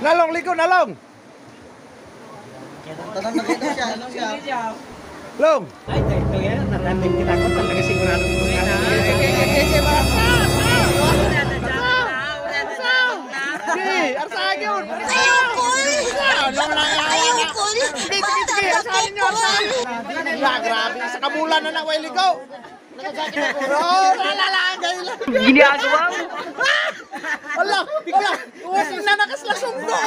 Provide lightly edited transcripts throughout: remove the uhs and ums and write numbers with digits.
Nalong, liko, nalong. Tanong na kita siya. Long. Ay, ito yan. Natanim kita ko. Talaga sigurado ko yan. Arsa yun. Ayoko. Sige, arsahan nyo, arsahan. Grabe, sa kabulan na naway ligaw. Nalalagay lang. Ginagawa mo. Wala, bigla. Uwasing na nakaslasong ko. No.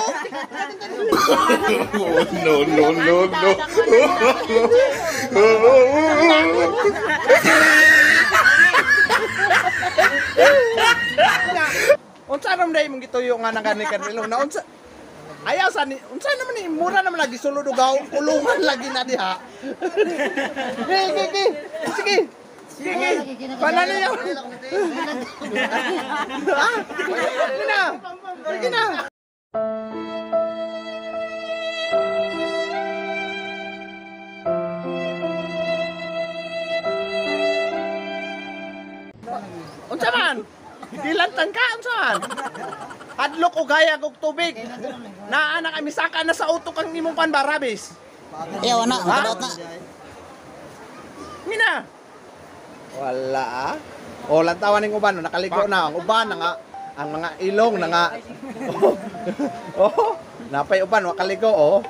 Unsa naman dahil mong gituyo nga nangganikan nilo na unsa ayaw sa ni unsa naman ni mura naman lagi sulod ugaw kulungan lagi na diha. Sige. Paano niyo? Sige na. Unsa man? Dilantan ka, unsan? Hadlok o gaya kog tubig. Naa kami saka na sa utok ang imong panbarabis. Ayaw na, makadaot na. Mina. Wala ah. O lantawan ning uban, nakaligo na ang uban nga ang mga ilong na nga. Oh, napay uban makaligo oh.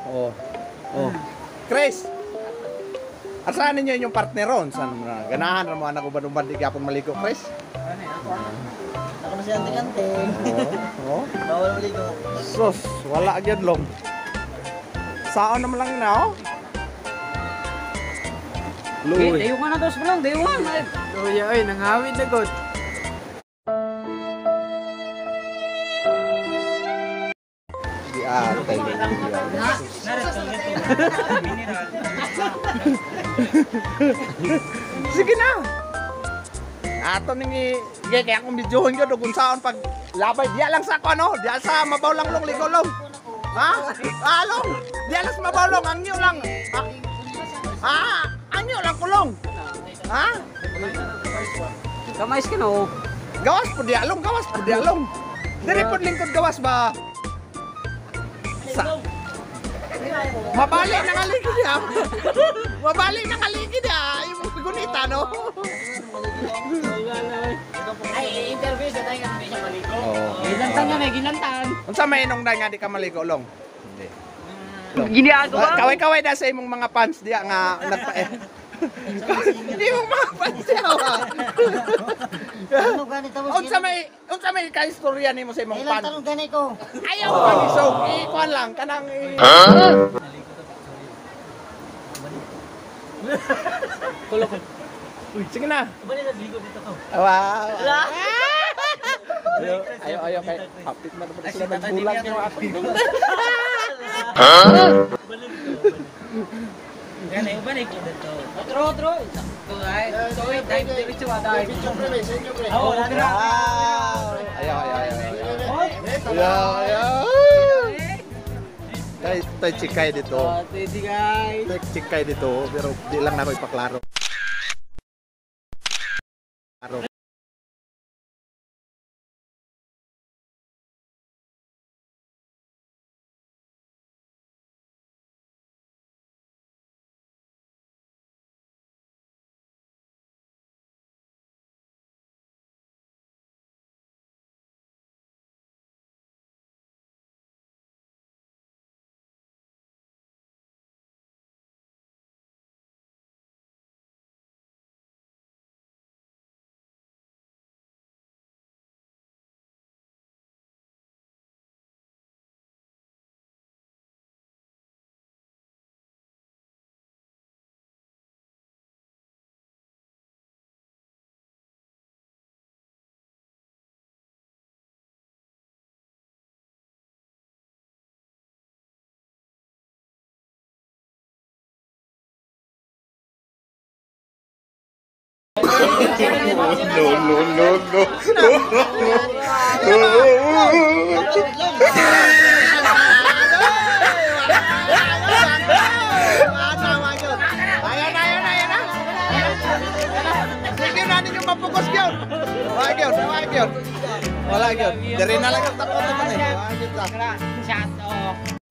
Chris. Asahan ninyo inyong partneron? Saan mo na? Ganahan na mo anak uban-uban di gyapon maligo, Chris? Ako na siya anting-anting. Oh. Bawal maligo. Sus, wala gyud long. Saon naman lang na oh. Luoy. Dayo nga na dos mo lang. Dayo nga. Luya, oy, nangawid na god. Di atay. Sige na. Ato ningi kaya akong videohin ko kung saan pag labay diya lang sa ano, diya sa mabaw lang long ligo long. Ha? Long. Diya lang sa mabaw long, ang niyo lang. Ang niyo lang kulong. Ha? Kamais ka no. Gawas po diya long. Diri po lingkod gawas ba? Mabalik na kaligid ya. Mabalik na kaligid ya. Yung gunita no. Ay, interview sa tayo nga siya maligo. Oo. Ginantan nga may ginantan. Unsa may inong dai nga di ka maligo long? Hindi. Ginagawa. Kaway-kaway na sa imong mga fans diya nga nagpa Hindi mo mga fans diya. Ano ganito mo? Unsa may ka-istorya nimo sa imong Ilang fans? tanong ganito ko. Ayaw pa ni so ikuan lang kanang Kulok. Sige na. Bali na ligo dito ko. Wow. Ayo kay hapit na dapat sila nagbulag yung ako. Yan ay uban ay dito. Otro. Ito ay. Toy dive diretso dive. Oh, dira. Ayo. Tay chikay dito. Tedi guys. Tay chikay dito pero di lang na ko ipaklaro. Wala gyud. Dari na lang ang takot naman eh. Shot, oh.